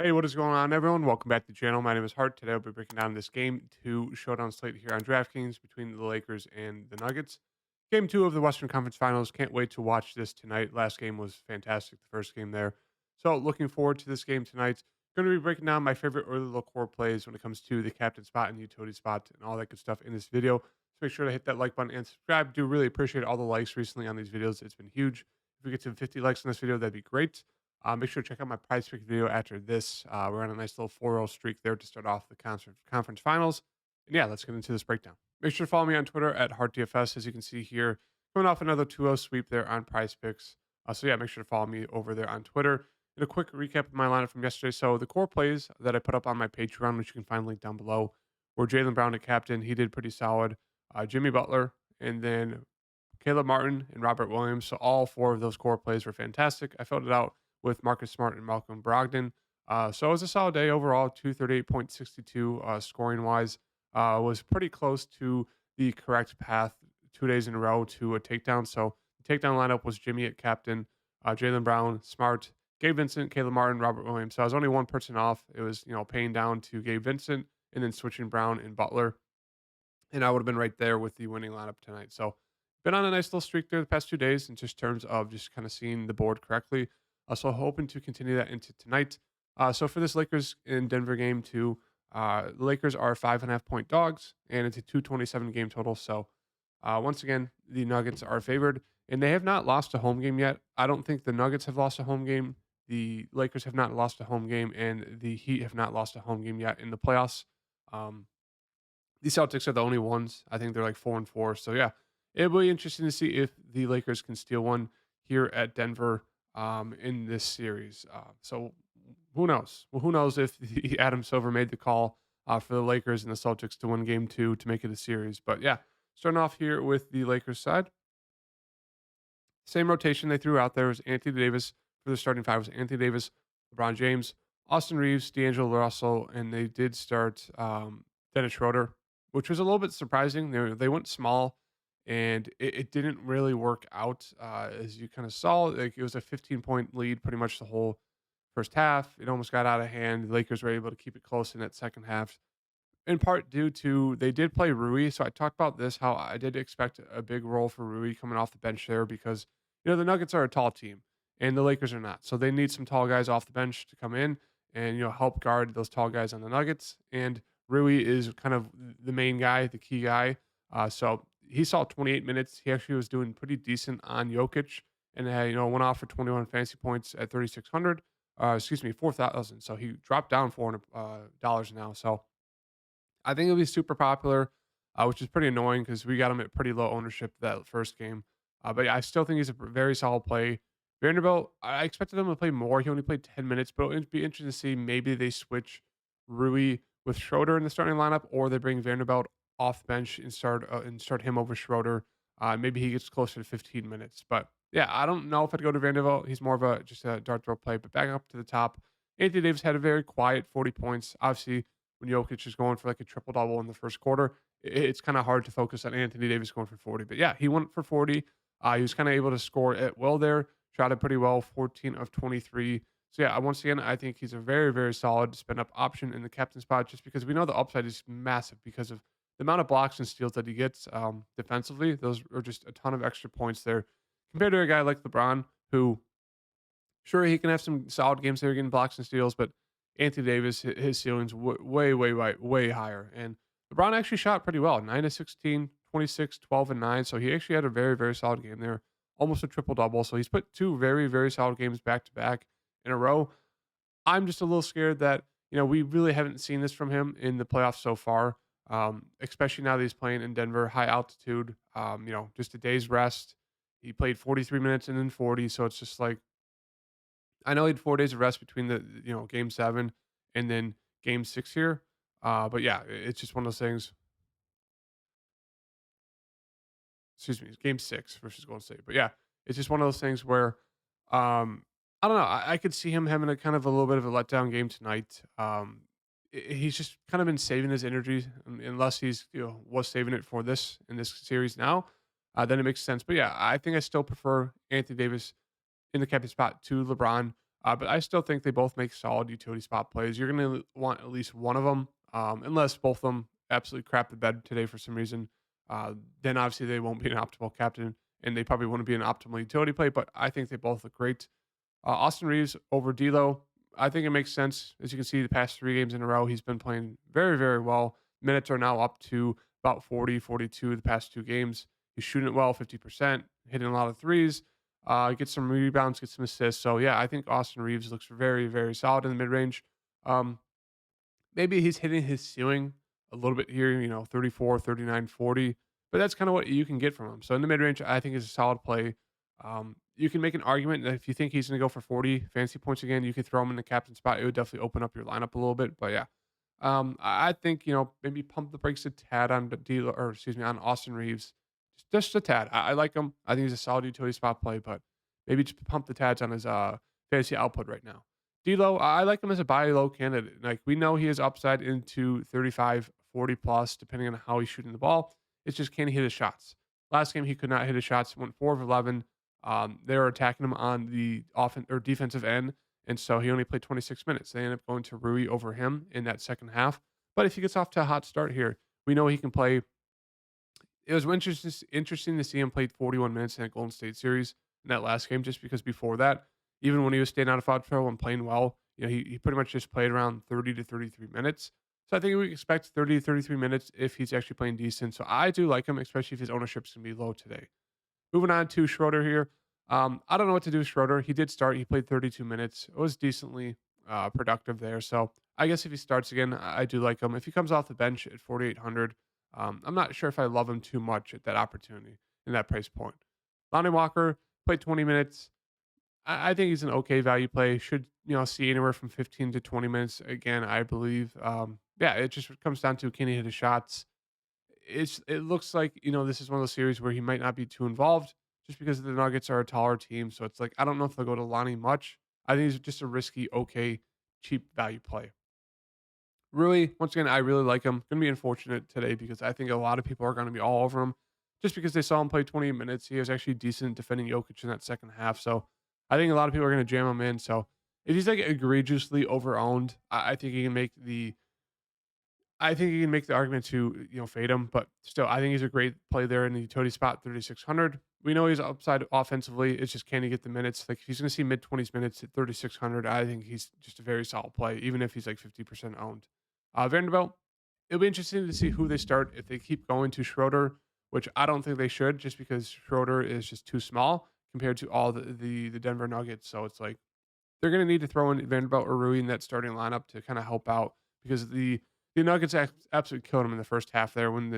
Hey, what is going on, everyone? Welcome back to the channel. My name is Hart. Today, I'll be breaking down this game two showdown slate here on DraftKings between the Lakers and the Nuggets. Game two of the Western Conference Finals. Can't wait to watch this tonight. Last game was fantastic, the first game there. So, looking forward to this game tonight. Going to be breaking down my favorite early little core plays when it comes to the captain spot and the utility spot and all that good stuff in this video. So, make sure to hit that like button and subscribe. Do really appreciate all the likes recently on these videos. It's been huge. If we get to 50 likes on this video, that'd be great. Make sure to check out my PrizePicks video after this. We're on a nice little 4-0 streak there to start off the conference finals. And yeah, let's get into this breakdown. Make sure to follow me on Twitter at HeartDFS, as you can see here. Coming off another 2-0 sweep there on PrizePicks. So yeah, make sure to follow me over there on Twitter. And a quick recap of my lineup from yesterday. So the core plays that I put up on my Patreon, which you can find linked down below, were Jaylen Brown at captain. He did pretty solid. Jimmy Butler, and then Caleb Martin and Robert Williams. So all four of those core plays were fantastic. I filled it out with Marcus Smart and Malcolm Brogdon. So it was a solid day overall, 238.62 scoring wise. Was pretty close to the correct path 2 days in a row to a takedown. So the takedown lineup was Jimmy at captain, Jaylen Brown, Smart, Gabe Vincent, Caleb Martin, Robert Williams. So I was only one person off. It was, paying down to Gabe Vincent and then switching Brown and Butler. And I would have been right there with the winning lineup tonight. So been on a nice little streak there the past 2 days in just terms of just kind of seeing the board correctly. So hoping to continue that into tonight. So for this Lakers in Denver game two, the Lakers are 5.5 point dogs, and it's a 227 game total. So once again, the Nuggets are favored, and they have not lost a home game yet. I don't think the Nuggets have lost a home game. The Lakers have not lost a home game, and the Heat have not lost a home game yet in the playoffs. Um, the Celtics are the only ones. I think they're like 4-4. So yeah, it'll be interesting to see if the Lakers can steal one here at Denver in this series. So who knows? Well, who knows if Adam Silver made the call for the Lakers and the Celtics to win Game Two to make it a series? But yeah, starting off here with the Lakers side, same rotation they threw out there was Anthony Davis for the starting five was Anthony Davis, LeBron James, Austin Reeves, D'Angelo Russell, and they did start Dennis Schroeder, which was a little bit surprising. They went small, and it didn't really work out as you kind of saw. Like it was a 15-point lead pretty much the whole first half. It almost got out of hand. The Lakers were able to keep it close in that second half, in part due to they did play Rui. So I talked about this how I did expect a big role for Rui coming off the bench there because the Nuggets are a tall team and the Lakers are not. So they need some tall guys off the bench to come in and help guard those tall guys on the Nuggets. And Rui is kind of the main guy, the key guy. So he saw 28 minutes. He actually was doing pretty decent on Jokic and went off for 21 fantasy points at 3,600. Excuse me, 4,000. So he dropped down $400 now. So I think it'll be super popular, which is pretty annoying because we got him at pretty low ownership that first game. But yeah, I still think he's a very solid play. Vanderbilt, I expected him to play more. He only played 10 minutes, but it'd be interesting to see maybe they switch Rui with Schroeder in the starting lineup, or they bring Vanderbilt off the bench and start him over Schroeder. Maybe he gets closer to 15 minutes. But yeah, I don't know if I'd go to Vanderbilt. He's more of just a dart throw play. But back up to the top, Anthony Davis had a very quiet 40 points. Obviously, when Jokic is going for like a triple double in the first quarter, it's kind of hard to focus on Anthony Davis going for 40. But yeah, he went for 40. He was kind of able to score at will there, shot it pretty well, 14 of 23. So yeah, once again, I think he's a very, very solid spin up option in the captain spot just because we know the upside is massive because of the amount of blocks and steals that he gets defensively. Those are just a ton of extra points there compared to a guy like LeBron, who sure, he can have some solid games there getting blocks and steals, but Anthony Davis, his ceiling's way, way, way, way higher. And LeBron actually shot pretty well, 9 to 16, 26, 12, and 9. So he actually had a very, very solid game there, almost a triple double. So he's put two very, very solid games back to back in a row. I'm just a little scared that, we really haven't seen this from him in the playoffs so far, especially now that he's playing in Denver, high altitude, just a day's rest. He played 43 minutes and then 40. So it's just like, I know he had 4 days of rest between the game 7 and then game 6 here. But yeah, it's just one of those things. Excuse me, it's game 6 versus Golden State. But yeah, it's just one of those things where I don't know. I could see him having a kind of a little bit of a letdown game tonight. He's just kind of been saving his energy unless he's was saving it for this in this series now. Then it makes sense. But yeah, I think I still prefer Anthony Davis in the captain spot to LeBron. But I still think they both make solid utility spot plays. You're going to want at least one of them, unless both of them absolutely crap the bed today for some reason. Then obviously they won't be an optimal captain, and they probably wouldn't be an optimal utility play. But I think they both look great. Austin Reeves over D'Lo, I think it makes sense. As you can see, the past 3 games in a row, he's been playing very, very well. Minutes are now up to about 40, 42 the past 2 games. He's shooting it well, 50%, hitting a lot of threes, get some rebounds, get some assists. So, yeah, I think Austin Reeves looks very, very solid in the mid range. Um, Maybe he's hitting his ceiling a little bit here, 34, 39, 40. But that's kind of what you can get from him. So in the mid range, I think is a solid play. You can make an argument that if you think he's going to go for 40 fancy points again, you could throw him in the captain spot. It would definitely open up your lineup a little bit. But yeah, I think maybe pump the brakes a tad on the deal, or excuse me, on Austin Reeves, just a tad. I like him. I think he's a solid utility spot play, but maybe just pump the tads on his fantasy output right now. D'Lo, I like him as a buy low candidate. Like we know he has upside into 35, 40 plus, depending on how he's shooting the ball. It's just can he hit his shots? Last game he could not hit his shots. Went 4 of 11. They were attacking him on the offense or defensive end, and so he only played 26 minutes. They ended up going to Rui over him in that second half. But if he gets off to a hot start here, we know he can play. It was interesting to see him play 41 minutes in that Golden State series in that last game, just because before that, even when he was staying out of foul trouble and playing well, he pretty much just played around 30 to 33 minutes. So I think we expect 30 to 33 minutes if he's actually playing decent. So I do like him, especially if his ownership's going to be low today. Moving on to Schroeder here. I don't know what to do with Schroeder. He did start. He played 32 minutes. It was decently productive there. So I guess if he starts again, I do like him. If he comes off the bench at 4,800, I'm not sure if I love him too much at that opportunity in that price point. Lonnie Walker played 20 minutes. I think he's an okay value play. Should see anywhere from 15 to 20 minutes again. I believe. Yeah, it just comes down to can he hit his shots. It looks like this is one of those series where he might not be too involved just because the Nuggets are a taller team. So it's like I don't know if they'll go to Lonnie much. I think he's just a risky, okay, cheap value play. Rui, once again, I really like him. Gonna be unfortunate today because I think a lot of people are gonna be all over him just because they saw him play 20 minutes. He was actually decent defending Jokic in that second half. So I think a lot of people are gonna jam him in. So if he's like egregiously overowned, I think he can make the argument to fade him, but still, I think he's a great play there in the utility spot, 3,600. We know he's upside offensively. It's just can he get the minutes? Like if he's going to see mid 20s minutes at 3,600, I think he's just a very solid play, even if he's like 50% owned. Vanderbilt, it'll be interesting to see who they start if they keep going to Schroeder, which I don't think they should, just because Schroeder is just too small compared to all the Denver Nuggets. So it's like they're going to need to throw in Vanderbilt or Rui in that starting lineup to kind of help out because the Nuggets absolutely killed them in the first half there when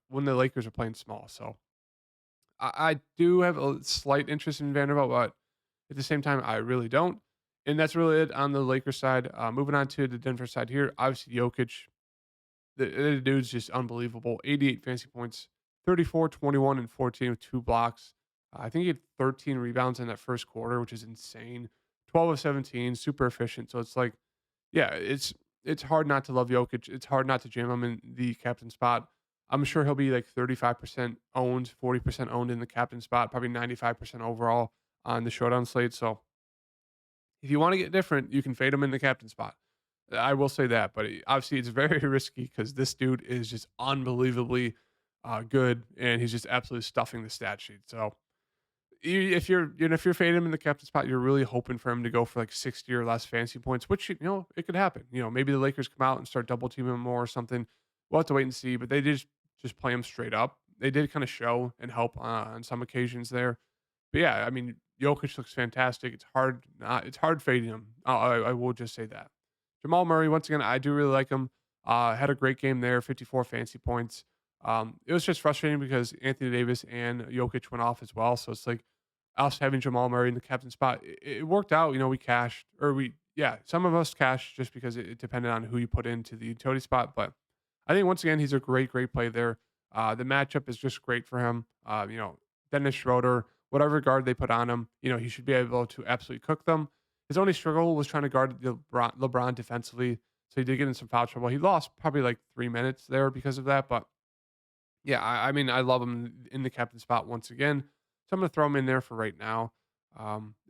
when the Lakers are playing small. So I do have a slight interest in Vanderbilt, but at the same time, I really don't. And that's really it on the Lakers side. Moving on to the Denver side here, obviously Jokic, the dude's just unbelievable. 88 fantasy points, 34, 21, and 14 with 2 blocks. I think he had 13 rebounds in that first quarter, which is insane. 12 of 17, super efficient. So it's like, yeah, it's hard not to love Jokic. It's hard not to jam him in the captain spot. I'm sure he'll be like 35% owned, 40% owned in the captain spot, probably 95% overall on the showdown slate. So if you want to get different, you can fade him in the captain spot. I will say that, but obviously it's very risky because this dude is just unbelievably good, and he's just absolutely stuffing the stat sheet. So if you're fading him in the captain spot, you're really hoping for him to go for like 60 or less fantasy points, which it could happen. Maybe the Lakers come out and start double teaming him more or something. We'll have to wait and see. But they did just play him straight up. They did kind of show and help on some occasions there. But yeah, I mean, Jokic looks fantastic. It's hard fading him. I will just say that. Jamal Murray, once again, I do really like him. Had a great game there, 54 fantasy points. It was just frustrating because Anthony Davis and Jokic went off as well. So it's like us having Jamal Murray in the captain spot. It worked out. We cashed, some of us cashed just because it depended on who you put into the utility spot. But I think once again, he's a great, great play there. The matchup is just great for him. Dennis Schroeder, whatever guard they put on him, he should be able to absolutely cook them. His only struggle was trying to guard LeBron defensively. So he did get in some foul trouble. He lost probably like 3 minutes there because of that. But yeah, I mean, I love him in the captain spot once again. So I'm going to throw him in there for right now.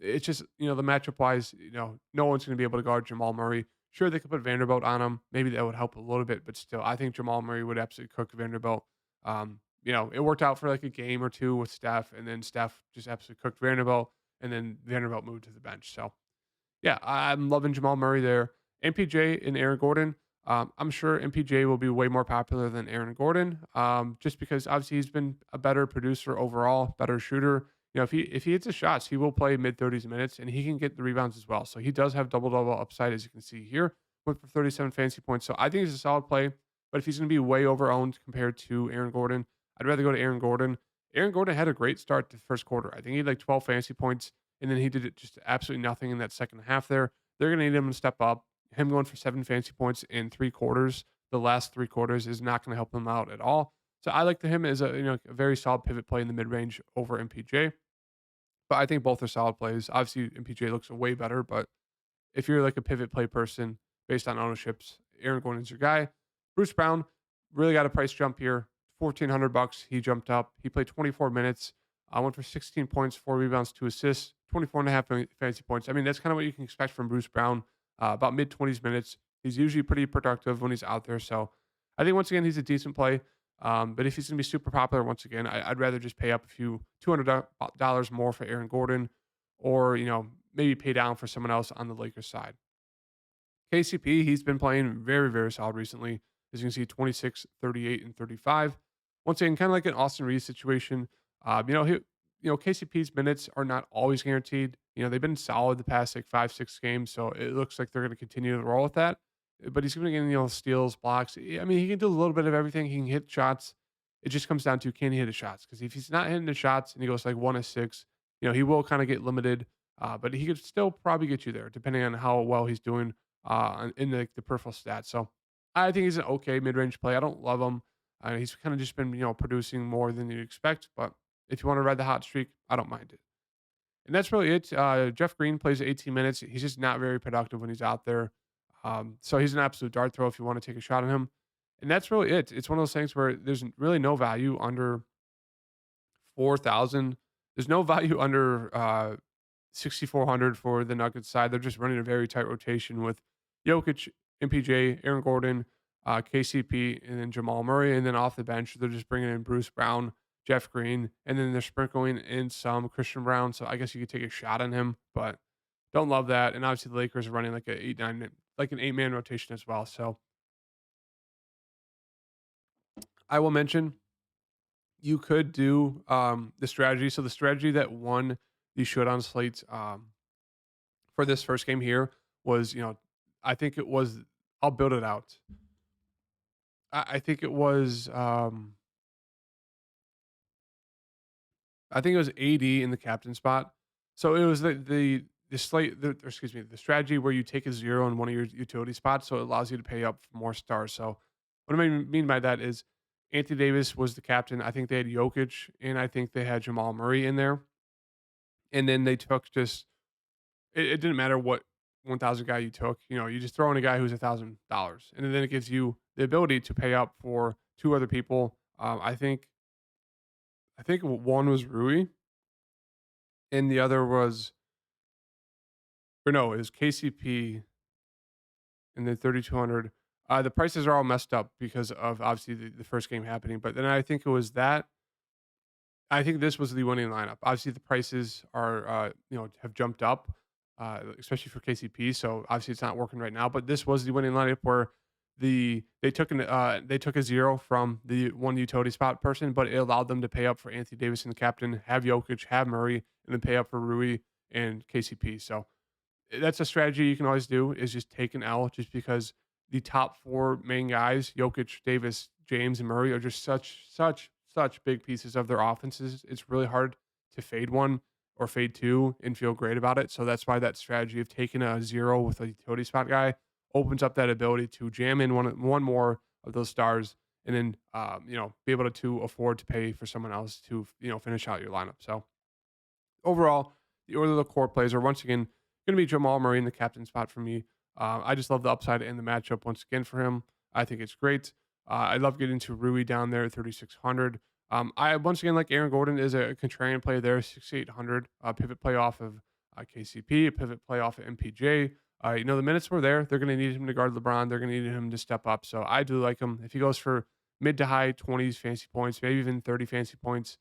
It's just, the matchup wise, no one's going to be able to guard Jamal Murray. Sure, they could put Vanderbilt on him. Maybe that would help a little bit, but still, I think Jamal Murray would absolutely cook Vanderbilt. It worked out for like a game or two with Steph, and then Steph just absolutely cooked Vanderbilt, and then Vanderbilt moved to the bench. So yeah, I'm loving Jamal Murray there. MPJ and Aaron Gordon. I'm sure MPJ will be way more popular than Aaron Gordon, just because obviously he's been a better producer overall, better shooter. If he hits his shots, he will play mid 30s minutes, and he can get the rebounds as well. So he does have double double upside, as you can see here, went for 37 fantasy points. So I think he's a solid play. But if he's going to be way over owned compared to Aaron Gordon, I'd rather go to Aaron Gordon. Aaron Gordon had a great start to the first quarter. I think he had like 12 fantasy points, and then he did it just absolutely nothing in that second half there. They're going to need him to step up. Him going for 7 fantasy points in 3 quarters, the last 3 quarters, is not going to help him out at all. So I like him as a very solid pivot play in the mid range over MPJ. But I think both are solid plays. Obviously, MPJ looks way better, but if you're like a pivot play person based on ownerships, Aaron Gordon's your guy. Bruce Brown really got a price jump here. $1,400. He jumped up. He played 24 minutes. I went for 16 points, 4 rebounds, 2 assists, 24 and a half fantasy points. I mean, that's kind of what you can expect from Bruce Brown. About mid 20s minutes. He's usually pretty productive when he's out there. So I think once again, he's a decent play. But if he's going to be super popular, once again, I'd rather just pay up a few $200 more for Aaron Gordon, or maybe pay down for someone else on the Lakers side. KCP, he's been playing very, very solid recently. As you can see, 26, 38, and 35. Once again, kind of like an Austin Reeves situation. KCP's minutes are not always guaranteed. They've been solid the past like 5, 6 games, so it looks like they're going to continue to roll with that. But he's going to get steals, blocks. I mean, he can do a little bit of everything. He can hit shots. It just comes down to, can he hit the shots? Because if he's not hitting the shots and he goes like 1 of 6, he will kind of get limited. But he could still probably get you there, depending on how well he's doing in the peripheral stats. So I think he's an okay mid-range play. I don't love him. He's kind of just been producing more than you'd expect. But if you want to ride the hot streak, I don't mind it. And that's really it. Jeff Green plays 18 minutes. He's just not very productive when he's out there. So he's an absolute dart throw if you want to take a shot on him. And that's really it. It's one of those things where there's really no value under 4,000. There's no value under 6,400 for the Nuggets side. They're just running a very tight rotation with Jokic, MPJ, Aaron Gordon, KCP, and then Jamal Murray. And then off the bench, they're just bringing in Bruce Brown, Jeff Green, and then they're sprinkling in some Christian Brown. So I guess you could take a shot on him, but don't love that. And obviously the Lakers are running like an 8-man rotation as well. So I will mention you could do the strategy. So the strategy that won the showdown slates for this first game here was, I think it was, I'll build it out. I think it was AD in the captain spot. So it was the strategy where you take a 0 in one of your utility spots, so it allows you to pay up for more stars. So what I mean by that is Anthony Davis was the captain. I think they had Jokic, and I think they had Jamal Murray in there. And then they took it didn't matter what 1,000 guy you took. You just throw in a guy who's $1,000, and then it gives you the ability to pay up for 2 other people. I think one was Rui, and the other was, or no, it was KCP, and then 3,200. The prices are all messed up because of obviously the first game happening, but then I think it was that. I think this was the winning lineup. Obviously, the prices are have jumped up, especially for KCP. So obviously, it's not working right now. But this was the winning lineup where they took a 0 from the one utility spot person, but it allowed them to pay up for Anthony Davis and the captain, have Jokic, have Murray, and then pay up for Rui and KCP. So that's a strategy you can always do, is just take an L, just because the top 4 main guys, Jokic, Davis, James, and Murray, are just such big pieces of their offenses. It's really hard to fade one or fade 2 and feel great about it. So that's why that strategy of taking a 0 with a utility spot guy opens up that ability to jam in one more of those stars, and then be able to afford to pay for someone else to finish out your lineup. So overall, the order of the core plays are once again going to be Jamal Murray in the captain spot for me. I just love the upside and the matchup once again for him. I think it's great. I love getting to Rui down there at 3,600. I once again like Aaron Gordon is a contrarian play there, 6,800 pivot play off of KCP, a pivot play off of MPJ. The minutes were there. They're going to need him to guard LeBron. They're going to need him to step up. So I do like him. If he goes for mid to high 20s fancy points, maybe even 30 fancy points,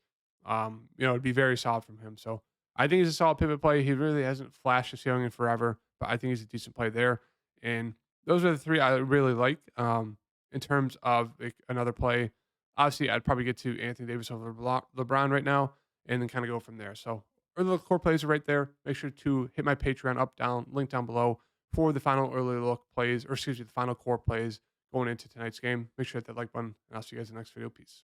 it'd be very solid from him. So I think he's a solid pivot play. He really hasn't flashed this young in forever, but I think he's a decent play there. And those are the three I really like. In terms of like, another play, obviously I'd probably get to Anthony Davis over LeBron right now, and then kind of go from there. So early look core plays are right there. Make sure to hit my Patreon up, down, link down below for the final early look plays, or excuse me, the final core plays going into tonight's game. Make sure to hit that like button, and I'll see you guys in the next video. Peace.